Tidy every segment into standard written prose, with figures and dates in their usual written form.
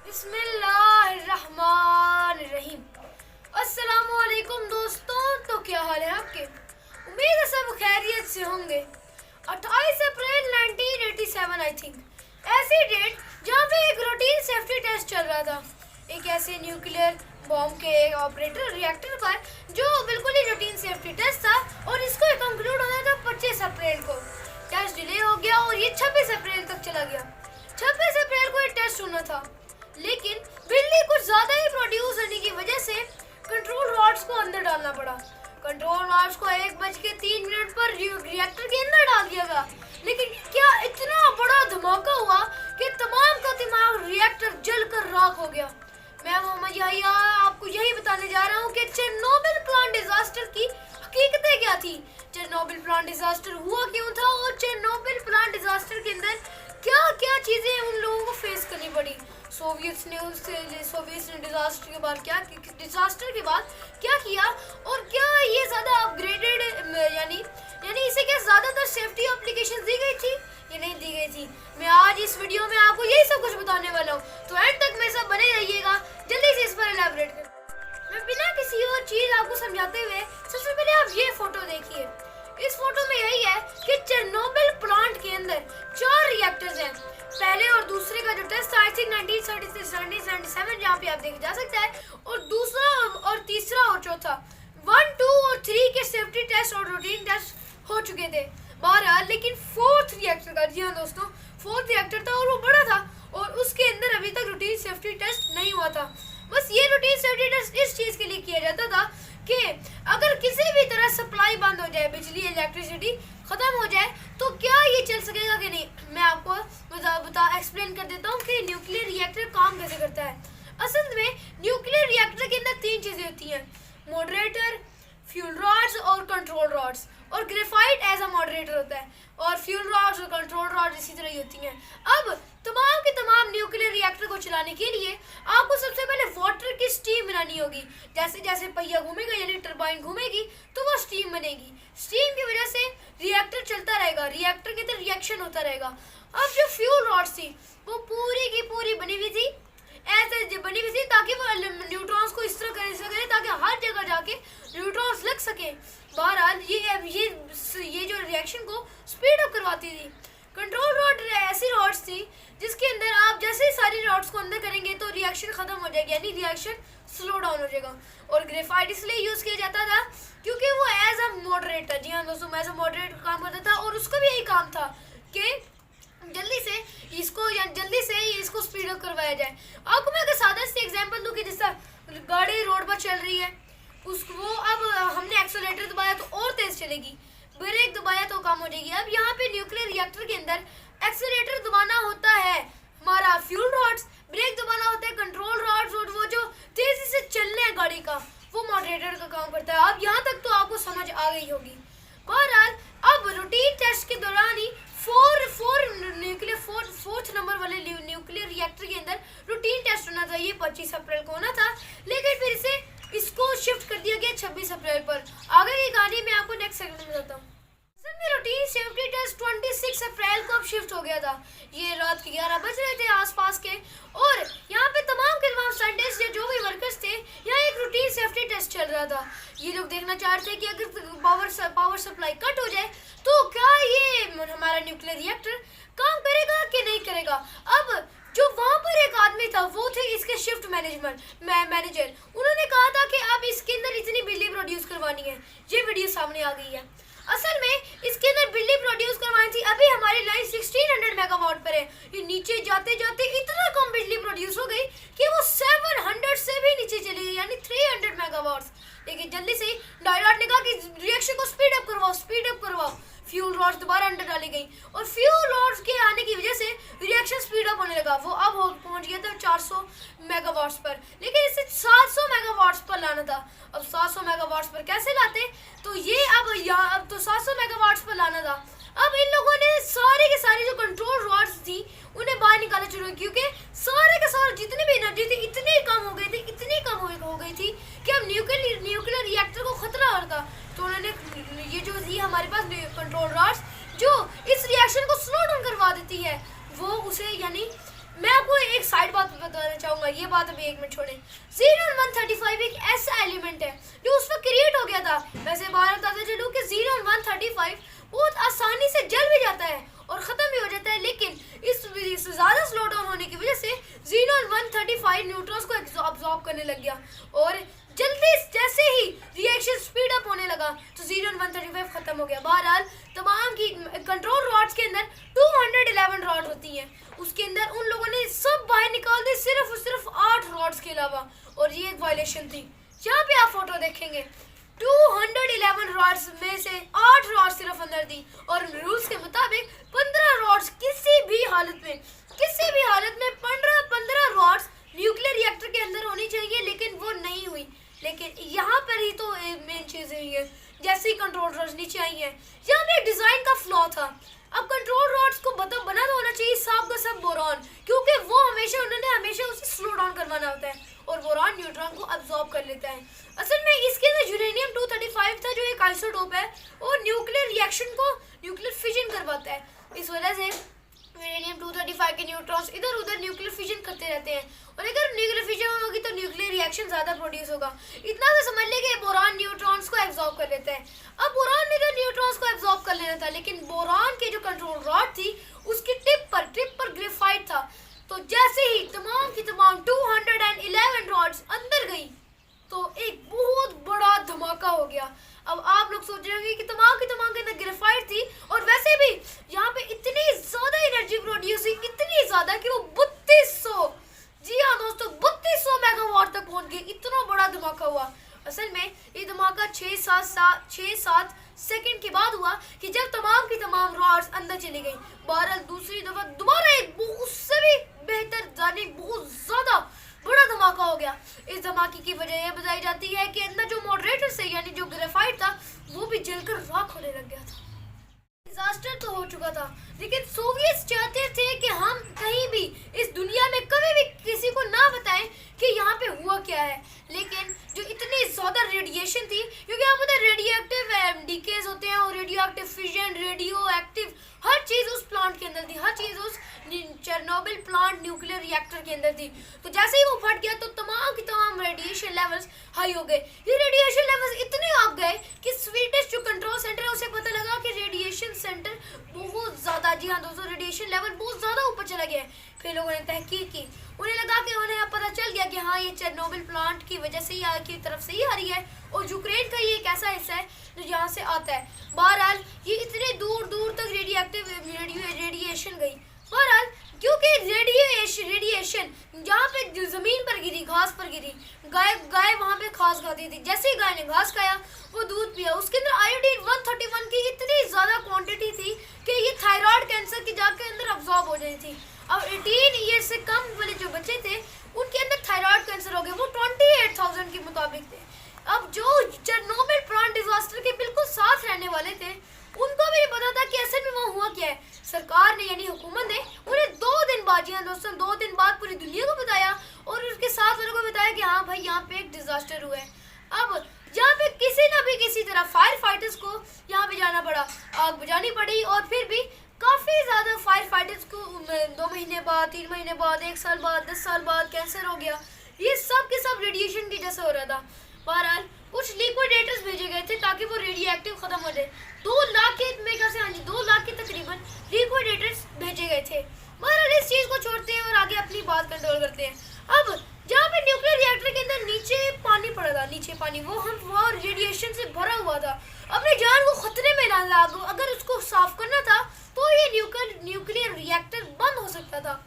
बिस्मिल्लाहिर्रहमानिर्रहीम। अस्सलामुअलैकुम दोस्तों, तो क्या हाल है आपके? उम्मीद है सब खैरियत से होंगे। 28 अप्रैल 1987 आई थिंक ऐसी डेट जहाँ पे एक रूटीन सेफ्टी टेस्ट चल रहा था एक ऐसे न्यूक्लियर बॉम्ब के ऑपरेटर रिएक्टर पर जो बिल्कुल ही रूटीन सेफ्टी टेस्ट था और इसको कंक्लूड होना था 25 अप्रैल को। टेस्ट डिले हो गया और ये 26 अप्रैल तक चला गया। 26 अप्रैल को ये टेस्ट होना था, लेकिन बिजली कुछ ज्यादा ही प्रोड्यूस होने की वजह से कंट्रोल रॉड्स को अंदर डालना पड़ा। कंट्रोल रॉड्स को 1:03 पर रिएक्टर के अंदर डाल दिया गया, लेकिन क्या इतना बड़ा धमाका हुआ कि तमाम का तमाम रिएक्टर जलकर राख हो गया। मैं मोहम्मद याहिया आपको यही बताने जा रहा हूँ कि चेरनोबिल प्लांट डिजास्टर की हकीकतें क्या थी, चेरनोबिल प्लांट डिजास्टर हुआ क्यों था और चेरनोबिल प्लांट डिजास्टर के अंदर क्या क्या चीजें उन लोगों को फेस करनी पड़ी। सोवियत ने डिजास्टर के बाद क्या किया और क्या ये ज्यादा अपग्रेडेड यानी इसे क्या ज्यादातर सेफ्टी एप्लीकेशन दी गई थी या नहीं दी गई थी। मैं आज इस वीडियो में आपको यही सब कुछ बताने वाला हूँ, तो एंड तक मेरे साथ बने रहिएगा। जल्दी से इस पर एलैबोरेट कर मैं बिना किसी और चीज आपको समझाते हुए सबसे पहले आप ये फोटो देखिए। इस फोटो में यही है कि चेरनोबिल प्लांट के अंदर 4 रिएक्टर्स हैं। पहले और दूसरे का जो टेस्ट था आई थिंक 1977 जहाँ पे आप देख जा सकता है, और दूसरा और तीसरा और चौथा 1, 2 और 3 के सेफ्टी टेस्ट और रूटीन टेस्ट हो चुके थे बहरहाल। लेकिन 4th रिएक्टर का, जी हाँ दोस्तों, 4th रिएक्टर था और वो बड़ा था और उसके अंदर अभी तक रूटीन सेफ्टी टेस्ट नहीं हुआ था। बस ये रूटीन सेफ्टी टेस्ट इस चीज के लिए किया जाता था कि अगर किसी भी तरह सप्लाई बंद हो जाए, बिजली इलेक्ट्रिसिटी खत्म हो जाए, तो क्या ये चल सकेगा कि नहीं। मैं आपको एक्सप्लेन कर देता हूँ कि न्यूक्लियर रिएक्टर काम कैसे करता है। असल में न्यूक्लियर रिएक्टर के अंदर 3 चीजें होती हैं, मॉडरेटर, फ्यूल रॉड्स और कंट्रोल रॉड्स, और ग्रेफाइट एज अ मॉडरेटर होता है, और फ्यूल रॉड्स और कंट्रोल रॉड्स इसी तरह ही होती हैं। अब तमाम के तमाम न्यूक्लियर रिएक्टर को चलाने के लिए आपको सबसे पहले वाटर की स्टीम बनानी होगी। जैसे जैसे पहिया घूमेगा यानी टरबाइन घूमेगी तो वो स्टीम बनेगी। स्टीम की वजह से रिएक्टर चलता रहेगा, रिएक्टर के अंदर रिएक्शन होता रहेगा। अब जो फ्यूल रॉड्स थी वो पूरी की पूरी बनी हुई थी, ऐसे बनी हुई थी ताकि वो न्यूट्रॉन्स को इस तरह कर सके ताकि हर जगह जाके न्यूट्रॉन्स लग सके। बहरहाल ये जो रिएक्शन को स्पीड अप करवाती थी। कंट्रोल रॉड ऐसी रॉड्स थी जिसके अंदर आप जैसे ही सारी रॉड्स को अंदर करेंगे तो रिएक्शन खत्म हो जाएगी, यानी रिएक्शन स्लो डाउन हो जाएगा। और ग्रेफाइट इसलिए यूज किया जाता था क्योंकि वो एज अ मॉडरेटर, जी हाँ दोस्तों, एज अ मॉडरेटर काम करता था और उसका भी यही काम था कि जल्दी से इसको स्पीड अप करवाया जाए। आपको मैं अगर सादा सी एग्जांपल दूं कि जैसा गाड़ी रोड पर चल रही है, उसको अब हमने एक्सेलरेटर दबाया तो और तेज चलेगी, ब्रेक दबाया तो कम हो जाएगी। अब यहाँ पे न्यूक्लियर रिएक्टर के अंदर एक्सेलरेटर दबाना होता है हमारा फ्यूल रॉड्स, ब्रेक दबाना होता है कंट्रोल रॉड्स, और वो जो तेजी से चलने है गाड़ी का वो मॉडरेटर का काम करता है। अब यहाँ तक तो आपको समझ आ गई होगी। बहरहाल अब रूटीन टेस्ट के दौरान ही 4th नंबर वाले न्यूक्लियर रिएक्टर के अंदर रूटीन टेस्ट होना था। ये 25 अप्रैल को होना था, लेकिन फिर इसको शिफ्ट कर दिया गया 26 अप्रैल पर। आगे की कहानी मैं आपको नेक्स्ट सेगमेंट में बताता हूँ। रूटीन सेफ्टी टेस्ट 26 अप्रैल को अब शिफ्ट हो गया था। ये रात के 11 बज रहे थे आसपास के, और यहाँ पे तमाम के तमाम साइंटिस्ट या जो भी वर्कर्स थे यहाँ एक रूटीन सेफ्टी टेस्ट चल रहा था। ये लोग देखना चाहते थे कि अगर पावर सप्लाई कट हो जाए तो क्या ये हमारा न्यूक्लियर रिएक्टर काम करेगा कि नहीं करेगा। अब जो वहां पर एक आदमी था वो थे इसके शिफ्ट मैनेजर। उन्होंने कहा था कि अब इसके अंदर इतनी बिजली प्रोड्यूस करवानी है। ये वीडियो सामने आ गई है। असल में इसके अंदर बिजली प्रोड्यूस करवानी थी। अभी हमारी लाइन 1600 मेगावाट पर है। ये नीचे जाते जाते इतना कम बिजली प्रोड्यूस हो गई कि वो 700 से भी नीचे चली गई, यानी 300 मेगावाट। लेकिन जल्दी से डायरेक्ट ने कहा कि रिएक्शन को स्पीड अप करवाओ। फ्यूल रॉड्स दोबारा अंदर डाली गई और फ्यूल रॉड्स के आने की वजह से रिएक्शन स्पीड अप होने लगा। वो अब पहुंच गया था 400 मेगावाट्स पर, लेकिन इसे 700 मेगावाट्स पर लाना था। अब 700 मेगावाट्स पर कैसे लाते, तो ये अब तो 700 मेगावाट्स पर लाना था। अब इन लोगों ने सारे के सारे जो कंट्रोल रॉड्स थी उन्हें बाहर निकालना शुरू किया, क्योंकि सारे के सारे जितनी भी एनर्जी थी इतनी कम हो गई थी कि अब न्यूक्लियर रिएक्टर को खतरा हो रहा था। तो उन्होंने ये जो थी हमारे पास कंट्रोल रॉड्स जो इस रिएक्शन को स्लो डाउन करवा देती है, वो उसे यानी मैं आपको एक साइड बात बताना चाहूँगा। ये बात अभी एक मिनट छोड़ें। Xenon 135 एक ऐसा एलिमेंट है जो उस वक्त क्रिएट हो गया था। वैसे बार बताते चलूँ कि Xenon 135 बहुत आसानी से जल भी जाता है और ख़त्म भी हो जाता है, लेकिन इस ज़्यादा स्लो डाउन होने की वजह से Xenon 135 न्यूट्रॉन्स को अब्जॉर्ब करने लग गया और जल्दी जैसे ही रिएक्शन स्पीड अप होने लगा तो Xenon 135 ख़त्म हो गया। बहरहाल तमाम की कंट्रोल रॉड्स के अंदर 211 रॉड होती हैं, उसके अंदर उन लोगों ने सब बाहर निकाल दी सिर्फ और सिर्फ 8 रॉड्स के अलावा, और ये एक वायलेशन थी। यहाँ पे आप फोटो देखेंगे 211 रॉड्स में से 8 रॉड्स सिर्फ अंदर दी, और रूल्स के मुताबिक 15 रॉड्स किसी भी हालत में 15 रॉड्स न्यूक्लियर रिएक्टर के अंदर होनी चाहिए, लेकिन वो नहीं हुई। लेकिन यहाँ पर ही तो मेन चीज़ हुई है, जैसे ही कंट्रोल रॉड्स नीचे आई हैं, यहाँ पे डिज़ाइन का फ्लॉ था। अब कंट्रोल रॉड्स को बना तो होना चाहिए सब का सब बोरॉन, क्योंकि वो उन्होंने हमेशा उसे स्लो डाउन करवाना होता है और बोरॉन न्यूट्रॉन को अब्सॉर्ब कर लेता है। असल में इसके अंदर यूरेनियम 235 था जो एक आइसोटोप है और न्यूक्लियर रिएक्शन को न्यूक्लियर फिजन करवाता है। इस वजह से यूरेनियम 235 के न्यूट्रॉन्स इधर उधर न्यूक्लियर फिजन करते रहते हैं, और अगर न्यूक्लियर फिजन होगी तो न्यूक्लियर रिएक्शन ज़्यादा प्रोड्यूस होगा। इतना तो समझ ले कि बोरान न्यूट्रॉन्स को एब्जॉर्ब कर लेता है। अब बोरान ने तो न्यूट्रॉन्स को एब्जॉर्ब कर लेना था, लेकिन बोरान की जो कंट्रोल रॉड थी उसकी टिप पर ग्रेफाइट था, तो जैसे ही तमाम की तमाम 211 रॉड्स अंदर गई तो एक बहुत बड़ा धमाका हो गया। अब आप लोग सोच रहे होंगे कि तमाम के अंदर ग्रेफाइट थी, और वैसे भी यहाँ पे इतनी ज़्यादा एनर्जी प्रोड्यूस हुई, इतनी ज़्यादा कि वो 3200, जी हाँ दोस्तों 3200 मेगावाट तक पहुँच गई। इतना बड़ा धमाका हुआ। असल में ये धमाका 6-7 सेकंड के बाद हुआ कि जब तमाम की तमाम रॉड्स अंदर चली गई। बहरहाल दूसरी दफ़ा दोबारा एक उससे भी बेहतर जाने बहुत ज़्यादा बड़ा धमाका हो गया। इस धमाके की वजह यह बताई जाती है कि अंदर जो मॉडरेटर से यानी जो ग्रेफाइट था वो भी जलकर राख होने लग गया था। डिजास्टर तो हो चुका था, लेकिन सोवियत चाहते थे कि हम कहीं भी इस दुनिया में कभी भी किसी को ना बताएं कि यहाँ पे हुआ क्या है। लेकिन जो इतनी ज़्यादा रेडिएशन थी, क्योंकि यहाँ पर रेडियो एक्टिव डीकेज होते हैं और radioactive fission, radioactive हर चीज़ उस प्लांट के अंदर थी, हर चीज़ उस चेरनोबिल प्लांट न्यूक्लियर रिएक्टर के अंदर थी। तो जैसे ही वो फट गया तो तमाम की तमाम रेडिएशन लेवल्स हाई हो गए। ये रेडिएशन लेवल्स इतने आप गए कि स्वीडिश जो कंट्रोल सेंटर है उसे पता लगा कि रेडिएशन सेंटर बहुत ज़्यादा, जी हाँ दोस्तों, रेडिएशन लेवल बहुत ज़्यादा ऊपर चला गया है। फिर लोगों ने तहकीक की, उन्हें लगा कि उन्हें अब पता चल गया कि हाँ ये चेरनोबिल प्लांट की वजह से ही की तरफ से ही आ रही है, और यूक्रेन का ये एक ऐसा हिस्सा है जो यहाँ से आता है। बहरहाल ये इतने दूर दूर तक रेडिएशन गई। बहरहाल क्योंकि रेडिएशन जहाँ पे ज़मीन पर गिरी, घास पर गिरी, गाय वहाँ पे घास खाती थी। जैसे ही गाय ने घास खाया वो दूध पिया, उसके अंदर आयोडीन 131 की इतनी ज़्यादा क्वांटिटी थी कि ये थायराइड कैंसर की जाके अंदर अब्जॉर्ब हो रही थी। अब 18 ईयर से कम वाले जो बच्चे थे उनके अंदर थायराइड कैंसर हो गए, वो 28,000 के मुताबिक थे। अब जो चेरनोबिल प्लांट डिजास्टर के बिल्कुल साथ रहने वाले थे उनको भी पता था कि असल में वहाँ हुआ क्या है। सरकार ने यानी हुकूमत ने उन्हें 2 दिन बाद, जी हाँ दोस्तों 2 दिन बाद पूरी दुनिया को बताया और उसके साथ वालों को बताया कि हाँ भाई यहाँ पे एक डिजास्टर हुआ है। अब यहाँ पे किसी न भी किसी तरह फायर फाइटर्स को यहाँ पे जाना पड़ा, आग बुझानी पड़ी, और फिर भी काफ़ी ज़्यादा फायर फाइटर्स को 2 महीने बाद, 3 महीने बाद, 1 साल बाद, 10 साल बाद कैंसर हो गया। ये सब के सब रेडिएशन की जैसे हो रहा था। बहरहाल कुछ लिक्विडेटर्स भेजे गए थे ताकि वो रेडियो एक्टिव खत्म हो जाए। 2 लाख के मेगा से, हाँ जी 2 लाख के तकरीबन लिक्विडेटर्स भेजे गए थे। बहरहाल इस चीज़ को छोड़ते हैं और आगे अपनी बात कंट्रोल करते हैं। अब जहाँ पे न्यूक्लियर रिएक्टर के अंदर नीचे पानी पड़ा था, नीचे पानी वो रेडिएशन से भरा हुआ था, अपनी जान को खतरे में ना ला दो, अगर उसको साफ करना था तो ये न्यूक्लियर रिएक्टर बंद हो सकता था।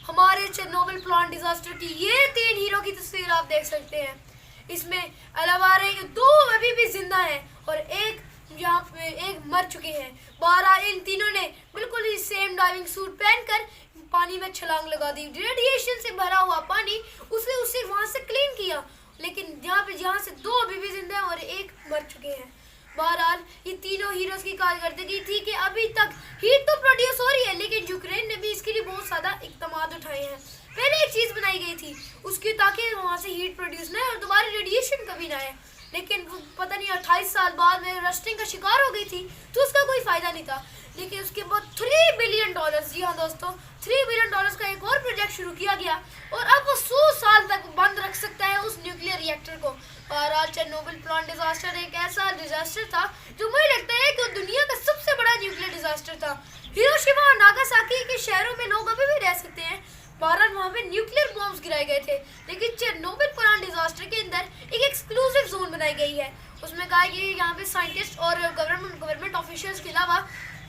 हमारे चेरनोबिल प्लांट डिजास्टर की ये 3 हीरो की तस्वीर आप देख सकते हैं। इसमें अलावा रहे 2 अभी भी जिंदा हैं और एक यहाँ पे एक मर चुके हैं। 12 इन तीनों ने बिल्कुल ही सेम डाइविंग सूट पहनकर पानी में छलांग लगा दी। रेडिएशन से भरा हुआ पानी उसे वहाँ से क्लीन किया, लेकिन जहाँ से 2 अभी भी जिंदा हैं और एक मर चुके हैं। बहरहाल ये तीनों हीरोज की कारकर्दगी थी कि अभी तक हीट तो प्रोड्यूस हो रही है, लेकिन यूक्रेन ने भी इसके लिए बहुत ज़्यादा इक़दाम उठाए हैं। पहले एक चीज़ बनाई गई थी उसकी, ताकि वहाँ से हीट प्रोड्यूस ना और दोबारा रेडिएशन कभी ना आए, लेकिन वो पता नहीं 28 साल बाद में रस्टिंग का शिकार हो गई थी तो उसका कोई फ़ायदा नहीं था। लेकिन उसके बाद $3 बिलियन, जी हाँ दोस्तों, $3 बिलियन का एक और प्रोजेक्ट शुरू किया गया और अब वो 100 साल तक बंद रख सकता है उस न्यूक्लियर रिएक्टर को। बहरहाल चेरनोबिल प्लांट डिजास्टर एक ऐसा डिजास्टर था जो मुझे लगता है कि दुनिया का सबसे बड़ा न्यूक्लियर डिजास्टर था। हिरोशिमा और नागासाकी के शहरों में लोग अभी भी रह सकते हैं। बहरहाल वहाँ पे न्यूक्लियर बॉम्ब्स गिराए गए थे, लेकिन चेरनोबिल प्लांट डिजास्टर के अंदर एक एक्सक्लूसिव जोन बनाई गई है। उसमें कहा कि यहाँ पे साइंटिस्ट और गवर्नमेंट ऑफिशियल्स के अलावा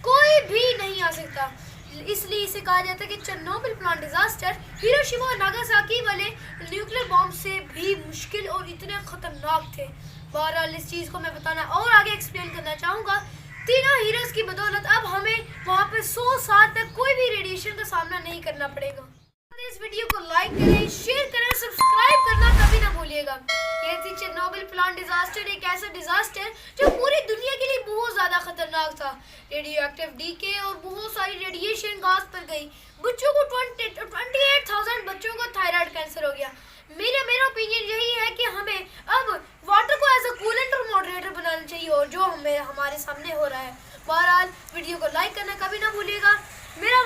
कोई भी नहीं आ सकता। इसलिए इसे कहा जाता है कि चेरनोबिल प्लांट डिजास्टर हिरोशिमा और नागासाकी वाले न्यूक्लियर बॉम्ब से भी मुश्किल और इतने खतरनाक थे। बहरहाल इस चीज़ को मैं बताना और आगे एक्सप्लेन करना चाहूँगा। तीनों हीरोज की बदौलत अब हमें वहाँ पे 100 साल तक कोई भी रेडिएशन का सामना नहीं करना पड़ेगा। इस वीडियो को लाइक करें, शेयर करें, सब्सक्राइब करना कभी ना भूलिएगा। ये थी चेरनोबिल प्लांट डिजास्टर, एक ऐसा डिजास्टर जो पूरी दुनिया के लिए बहुत ज्यादा खतरनाक था। रेडियो एक्टिव डीके और बहुत सारी रेडिएशन गैस पर गई। बच्चों को 28,000 बच्चों को थायराइड कैंसर हो गया। मेरा ओपिनियन यही है कि हमें अब वाटर को एज अ कूलेंट और मॉडरेटर बनाना चाहिए, और जो हमें हमारे सामने हो रहा है। बहरहाल वीडियो को लाइक करना कभी ना भूलिएगा। मेरा